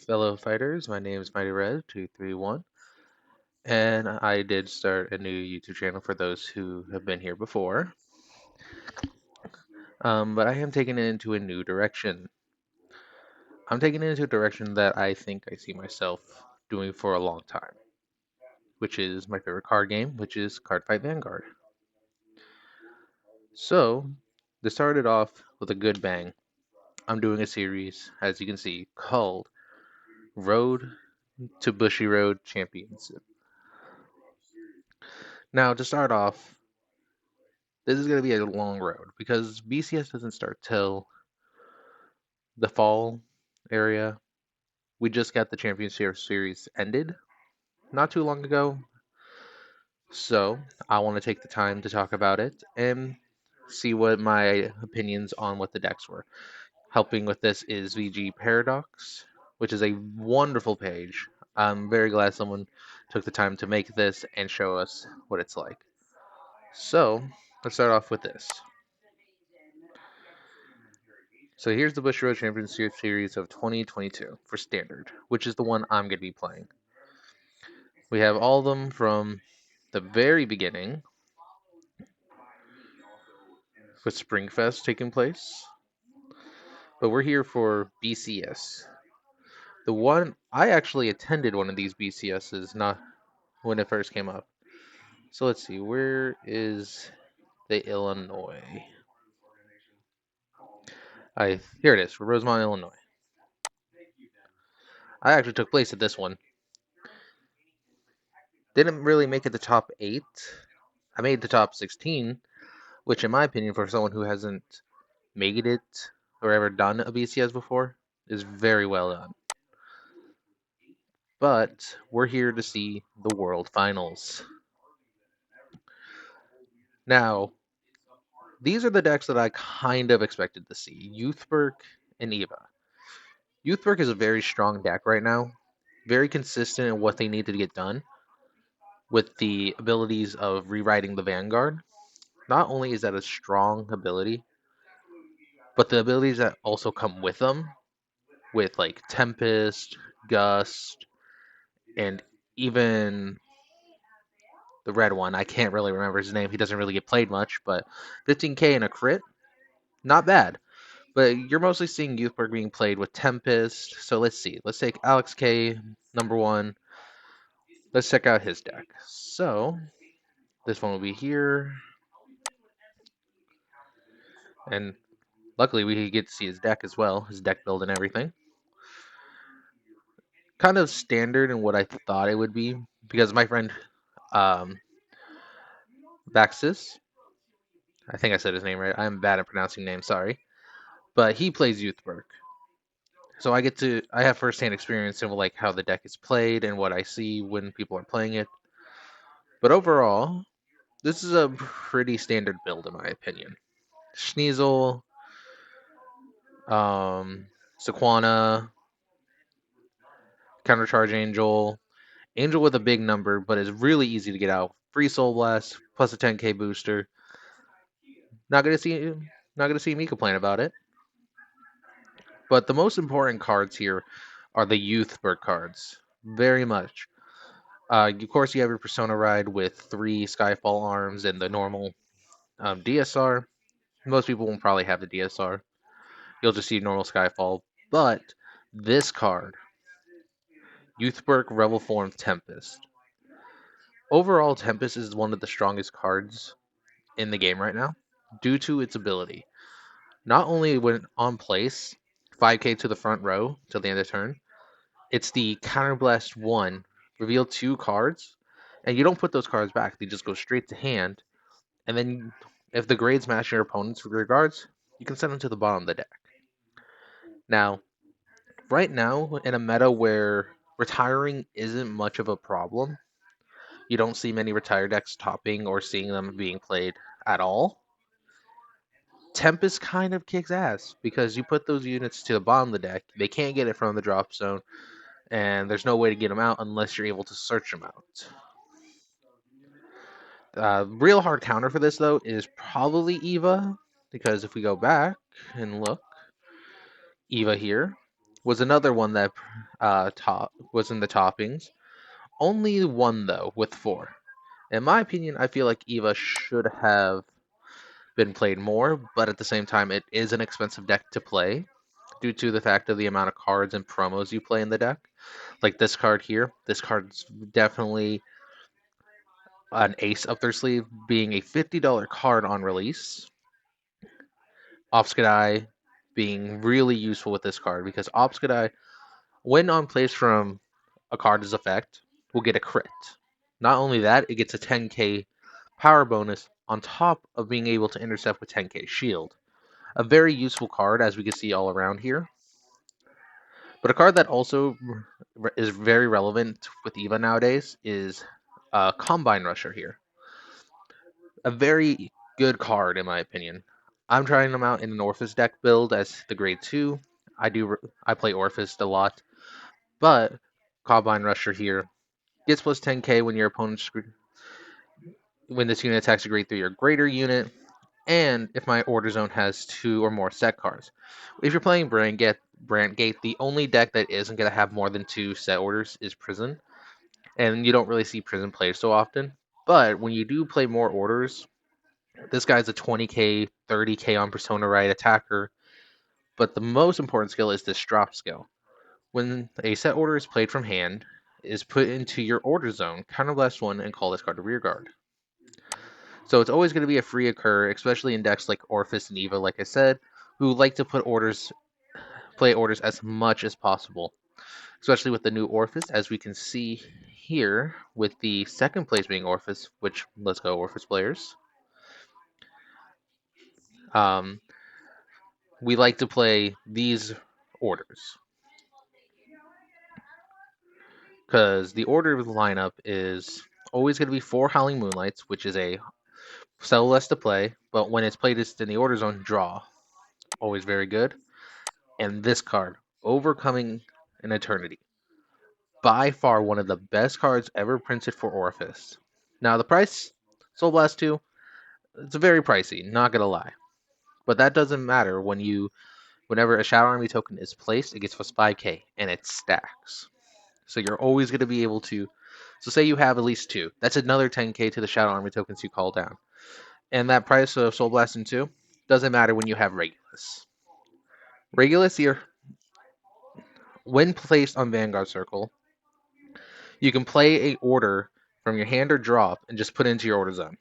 fellow fighters. My name is Mighty Red 231, and I did start a new YouTube channel for those who have been here before. But I am taking it into a new direction. I'm taking it into a direction that I think I see myself doing for a long time, which is my favorite card game, which is Card Fight Vanguard. So, to start it off with a good bang, I'm doing a series, as you can see, called Road to Bushiroad Championship. Now, to start off, this is going to be a long road because BCS doesn't start till the fall area. We just got the championship series ended not too long ago, so I want to take the time to talk about it and see what my opinions on what the decks were. Helping with this is VG Paradox, which is a wonderful page. I'm very glad someone took the time to make this and show us what it's like. So, let's start off with this. So here's the Bushiroad Championship Series of 2022 for Standard, which is the one I'm going to be playing. We have all of them from the very beginning, with Springfest taking place. But we're here for BCS. The one I actually attended one of these BCSs not when it first came up. So let's see, where is the Illinois? Here it is, for Rosemont, Illinois. I actually took place at this one. Didn't really make it the top 8. I made the top 16, which in my opinion, for someone who hasn't made it or ever done a BCS before, is very well done. But we're here to see the World Finals. Now, these are the decks that I kind of expected to see, Youthberg and Eva. Youthberg is a very strong deck right now, very consistent in what they need to get done, with the abilities of rewriting the Vanguard. Not only is that a strong ability, but the abilities that also come with them, with like Tempest, Gust, and even the red one. I can't really remember his name. He doesn't really get played much, but 15k and a crit, not bad. But you're mostly seeing Youthberg being played with Tempest. So let's see. Let's take Alex K, number 1. Let's check out his deck. So this one will be here. And luckily we get to see his deck as well, his deck build and everything. Kind of standard in what I thought it would be, because my friend um, Baxis, I think I said his name right. I'm bad at pronouncing names, sorry. But he plays Youthberg. So I have firsthand experience in like how the deck is played and what I see when people are playing it. But overall, this is a pretty standard build in my opinion. Sneasel, Sequana, Countercharge Angel, Angel with a big number, but is really easy to get out. Free Soul Blast plus a 10k booster. Not gonna see me complain about it. But the most important cards here are the Youthberg cards. Very much. Of course, you have your Persona Ride with 3 Skyfall arms and the normal DSR. Most people won't probably have the DSR. You'll just see normal Skyfall. But this card, Youthberg Revel Form Tempest. Overall, Tempest is one of the strongest cards in the game right now due to its ability. Not only when on place, 5k to the front row till the end of the turn, it's the Counterblast 1, reveal 2 cards, and you don't put those cards back, they just go straight to hand, and then if the grades match your opponent's regards, you can send them to the bottom of the deck. Now, right now, in a meta where retiring isn't much of a problem, you don't see many retired decks topping or seeing them being played at all. Tempest kind of kicks ass because you put those units to the bottom of the deck, they can't get it from the drop zone, and there's no way to get them out unless you're able to search them out. Real hard counter for this though is probably Eva, because if we go back and look, Eva here, was another one that was in the toppings. Only one though with four. In my opinion, I feel like Eva should have been played more, but at the same time, it is an expensive deck to play due to the fact of the amount of cards and promos you play in the deck. Like this card here, this card's definitely an ace up their sleeve, being a $50 card on release. Obskadai being really useful with this card because Obskadai, when on plays from a card's effect, will get a crit. Not only that, it gets a 10k power bonus on top of being able to intercept with 10k shield. A very useful card, as we can see all around here. But a card that also is very relevant with EVA nowadays is Combine Rusher here. A very good card, in my opinion. I'm trying them out in an Orphis deck build as the grade 2. I play Orphis a lot, but Combine Rusher here gets plus 10k when your opponent's when this unit attacks a grade 3 or greater unit, and if my order zone has 2 or more set cards. If you're playing Brandgate, the only deck that isn't going to have more than 2 set orders is Prison, and you don't really see Prison played so often. But when you do play more orders, this guy's a 20k, 30k on Persona Right attacker, but the most important skill is this drop skill. When a set order is played from hand, is put into your order zone, counterblast 1, and call this card a rear guard. So it's always going to be a free occur, especially in decks like Orphis and Eva, like I said, who like to play orders as much as possible. Especially with the new Orphis, as we can see here with the second place being Orphis, which let's go Orphis players. Um, we like to play these orders because the order of the lineup is always going to be 4 Howling Moonlights, which is a sell less to play, but when it's played in the order zone, draw. Always very good. And this card, Overcoming an Eternity. By far one of the best cards ever printed for Orphis. Now the price, Soul Blast 2, it's very pricey, not gonna lie. But that doesn't matter whenever a Shadow Army token is placed, it gets plus 5k and it stacks. So you're always gonna be able to. So say you have at least 2, that's another 10k to the Shadow Army tokens you call down. And that price of Soul Blast 2 doesn't matter when you have Regulus. Regulus here, when placed on Vanguard Circle, you can play a order from your hand or drop and just put it into your order zone.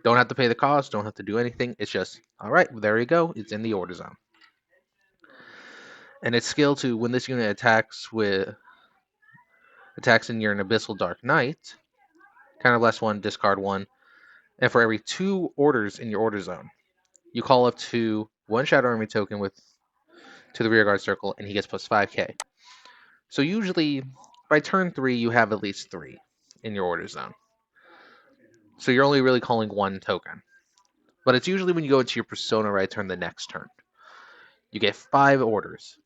Don't have to pay the cost, don't have to do anything. It's just, all right, there you go. It's in the order zone. And its skill to when this unit attacks in your Abyssal Dark Knight, counterblast 1, discard 1, and for every 2 orders in your order zone, you call up to 1 Shadow Army token to the rearguard circle, and he gets plus 5k. So usually by turn 3, you have at least 3 in your order zone. So you're only really calling 1 token. But it's usually when you go into your Persona Right turn the next turn. You get 5 orders.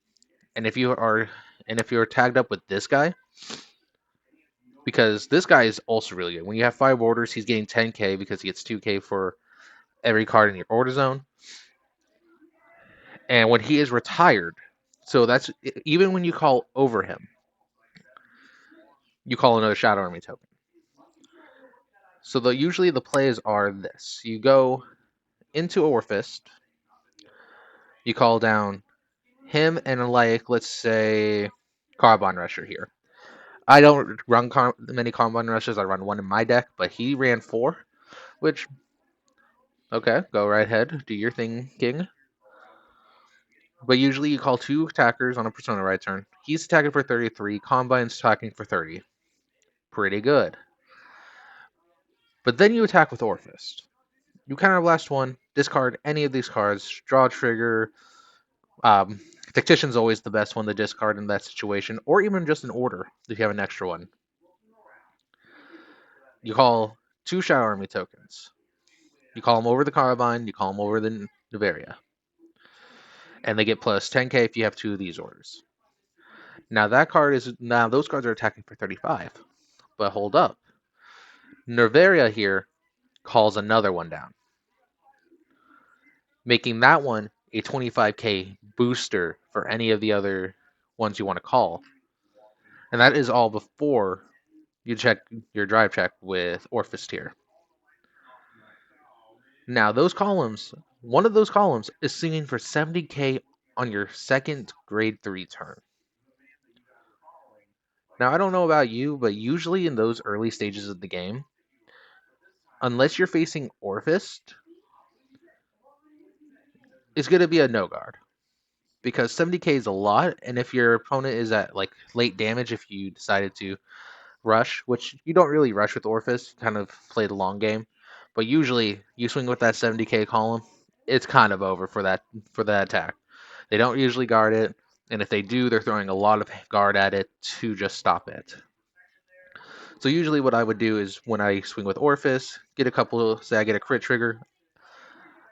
And if you're tagged up with this guy, because this guy is also really good. When you have 5 orders, he's getting 10k because he gets 2k for every card in your order zone. And when he is retired, so that's even when you call over him, you call another Shadow Army token. So usually the plays are this: you go into Orphist, you call down him and like let's say Carbon Rusher here. I don't run many Carbon Rushers. I run 1 in my deck, but he ran 4, which okay, go right ahead, do your thing, King. But usually you call 2 attackers on a Persona Right turn. He's attacking for 33, Combine's attacking for 30. Pretty good. But then you attack with Orphist. You counterblast 1, discard any of these cards, draw trigger. Tactician's always the best one to discard in that situation, or even just an order if you have an extra one. You call 2 Shadow Army tokens. You call them over the Carbine, you call them over the Noveria. And they get plus 10k if you have 2 of these orders. Now those cards are attacking for 35. But hold up. Noveria here calls another one down, making that one a 25k booster for any of the other ones you want to call. And that is all before you check your drive check with Orphis tier. Now, those columns, one of those columns is singing for 70k on your second grade 3 turn. Now, I don't know about you, but usually in those early stages of the game, unless you're facing Orphis, it's going to be a no guard. Because 70k is a lot, and if your opponent is at like late damage, if you decided to rush, which you don't really rush with Orphis, kind of play the long game, but usually you swing with that 70k column, it's kind of over for that attack. They don't usually guard it, and if they do, they're throwing a lot of guard at it to just stop it. So usually what I would do is when I swing with Orphis, get a couple, say I get a crit trigger,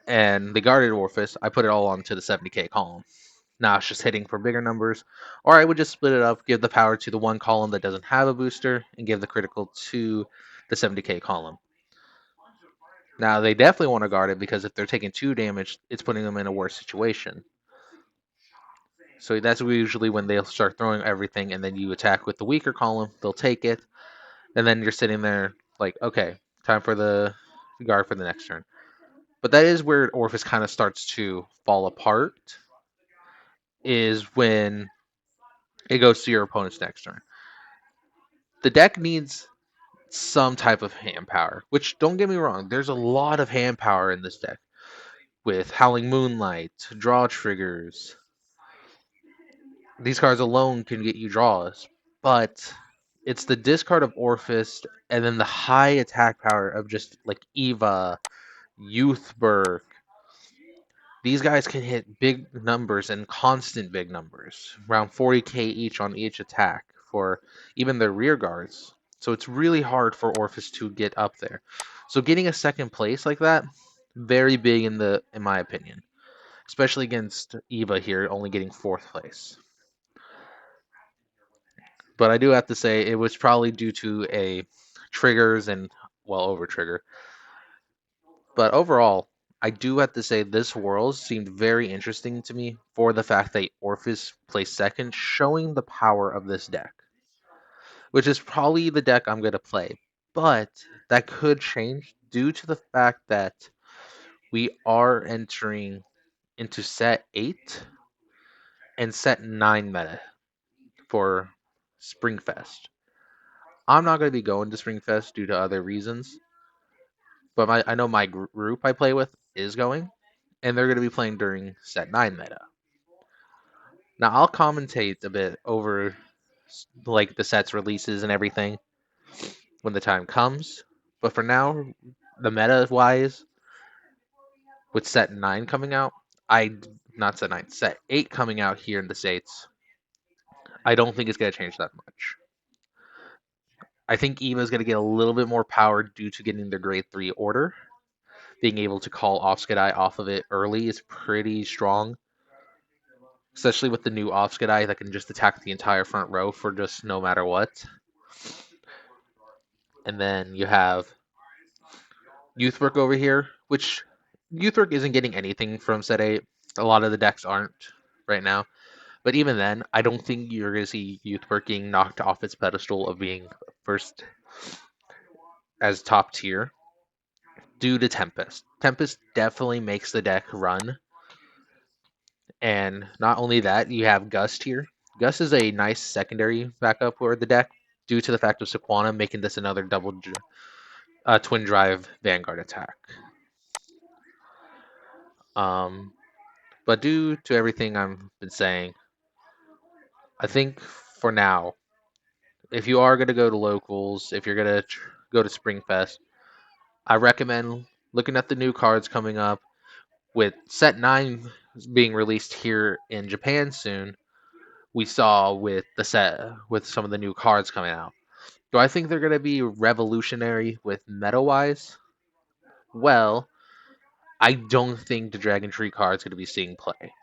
and the guarded Orphis, I put it all onto the 70k column. Now it's just hitting for bigger numbers, or I would just split it up, give the power to the one column that doesn't have a booster, and give the critical to the 70k column. Now they definitely want to guard it because if they're taking 2 damage, it's putting them in a worse situation. So that's usually when they'll start throwing everything, and then you attack with the weaker column. They'll take it, and then you're sitting there like, okay, time for the guard for the next turn. But that is where Orphis kind of starts to fall apart. Is when it goes to your opponent's next turn. The deck needs some type of hand power, which don't get me wrong, there's a lot of hand power in this deck with Howling Moonlight, draw triggers. These cards alone can get you draws, but it's the discard of Orphis and then the high attack power of just like Eva, Youthberg. These guys can hit big numbers and constant big numbers, around 40k each on each attack for even their rear guards. So it's really hard for Orphis to get up there. So getting a second place like that, very big in my opinion, especially against Eva here, only getting 4th place. But I do have to say it was probably due to a triggers and well over trigger. But overall, I do have to say this world seemed very interesting to me for the fact that Orphis placed second, showing the power of this deck, which is probably the deck I'm going to play. But that could change due to the fact that we are entering into set 8 and set 9 meta for Springfest. I'm not going to be going to Springfest due to other reasons, but I know my group I play with is going, and they're going to be playing during set 9 meta. Now I'll commentate a bit over like the set's releases and everything when the time comes. But for now, the meta wise, with set 9 coming out, I not set 9, set 8 coming out here in the States, I don't think it's going to change that much. I think Eva is going to get a little bit more power due to getting the grade 3 order. Being able to call Offskadai off of it early is pretty strong. Especially with the new Offskadai that can just attack the entire front row for just no matter what. And then you have Youthwork over here, which Youthwork isn't getting anything from set 8. A lot of the decks aren't right now. But even then, I don't think you're going to see Youthwork getting knocked off its pedestal of being first as top tier due to Tempest. Tempest definitely makes the deck run. And not only that, you have Gust here. Gust is a nice secondary backup for the deck due to the fact of Sequana making this another twin drive Vanguard attack. But due to everything I've been saying, I think for now, if you are going to go to locals, if you're going to go to Springfest, I recommend looking at the new cards coming up. With set 9 being released here in Japan soon, we saw with the set with some of the new cards coming out. Do I think they're going to be revolutionary with meta wise? Well, I don't think the Dragon Tree card is going to be seeing play.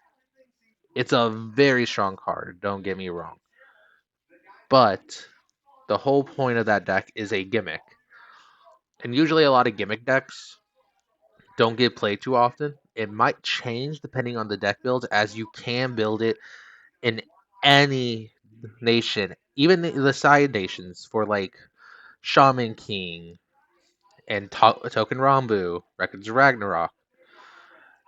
It's a very strong card, don't get me wrong. But the whole point of that deck is a gimmick. And usually a lot of gimmick decks don't get played too often. It might change depending on the deck build, as you can build it in any nation, even the side nations for like Shaman King and Token Rambu, Records of Ragnarok,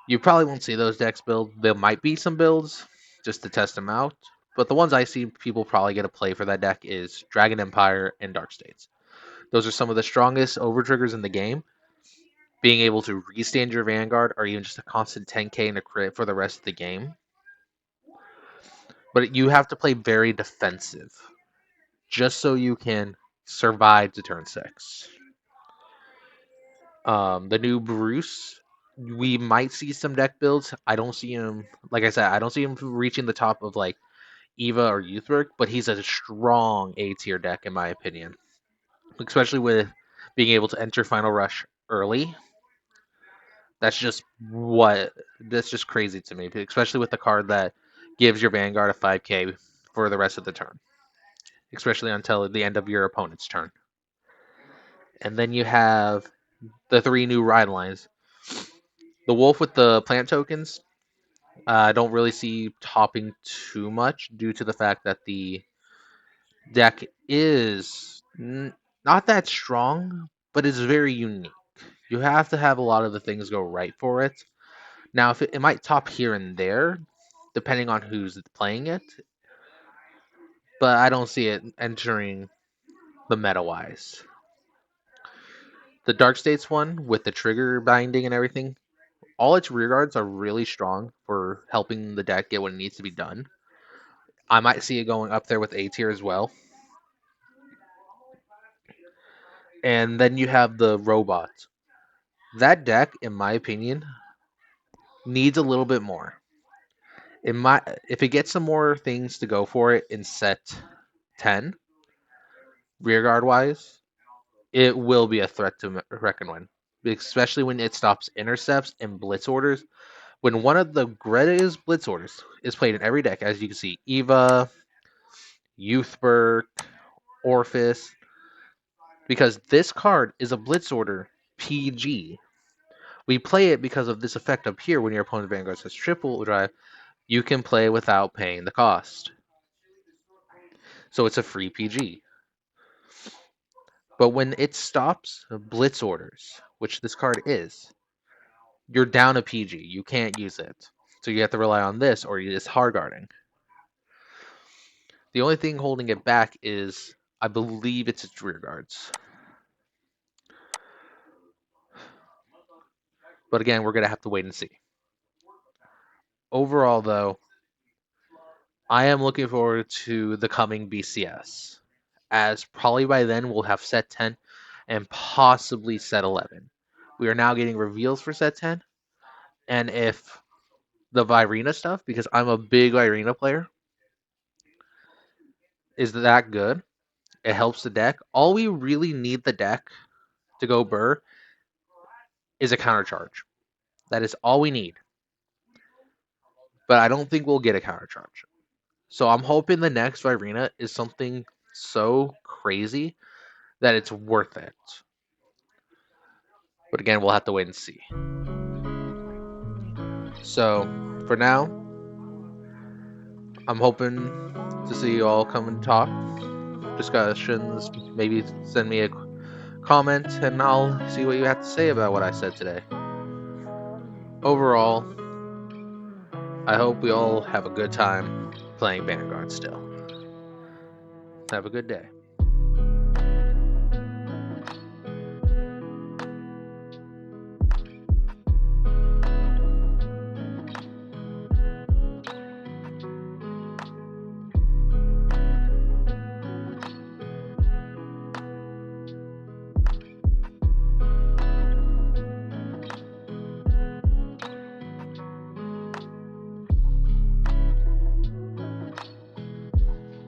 you probably won't see those decks build. There might be some builds just to test them out, but the ones I see people probably get to play for that deck is Dragon Empire and Dark States. Those are some of the strongest over triggers in the game. Being able to restand your Vanguard or even just a constant 10k and a crit for the rest of the game. But you have to play very defensive just so you can survive to turn 6. The new Bruce, we might see some deck builds. I don't see him, like I said, I don't see him reaching the top of like Eva or Youthwork, but he's a strong A tier deck in my opinion, especially with being able to enter Final Rush early. That's just what that's just crazy to me, especially with the card that gives your Vanguard a 5k for the rest of the turn, especially until the end of your opponent's turn. And then you have the 3 new ride lines. The Wolf with the plant tokens, I don't really see topping too much due to the fact that the deck is not that strong, but it's very unique. You have to have a lot of the things go right for it. Now, if it might top here and there, depending on who's playing it, but I don't see it entering the meta wise. The Dark States one with the trigger binding and everything, all its rear guards are really strong for helping the deck get what it needs to be done. I might see it going up there with A tier as well. And then you have the robot. That deck, in my opinion, needs a little bit more. If it gets some more things to go for it in set 10, rear guard wise, it will be a threat to reckon with, especially when it stops intercepts and blitz orders. When one of the greatest blitz orders is played in every deck, as you can see, Eva, Youthberg, Orphis, because this card is a blitz order PG. We play it because of this effect up here when your opponent's Vanguard says triple drive, you can play without paying the cost. So it's a free PG. But when it stops blitz orders, which this card is, you're down a PG. You can't use it. So you have to rely on this or it's hard guarding. The only thing holding it back is, I believe it's its rear guards. But again, we're going to have to wait and see. Overall, though, I am looking forward to the coming BCS, as probably by then we'll have set 10 and possibly set 11. We are now getting reveals for set 10, and if the Virena stuff, because I'm a big Virena player, is that good, it helps the deck. All we really need the deck to go burr is a counter charge. That is all we need. But I don't think we'll get a counter charge. So I'm hoping the next Virena is something so crazy that it's worth it. But again, we'll have to wait and see. So for now, I'm hoping to see you all come and talk, discussions, maybe send me a comment, and I'll see what you have to say about what I said today. Overall, I hope we all have a good time playing Vanguard still. Have a good day.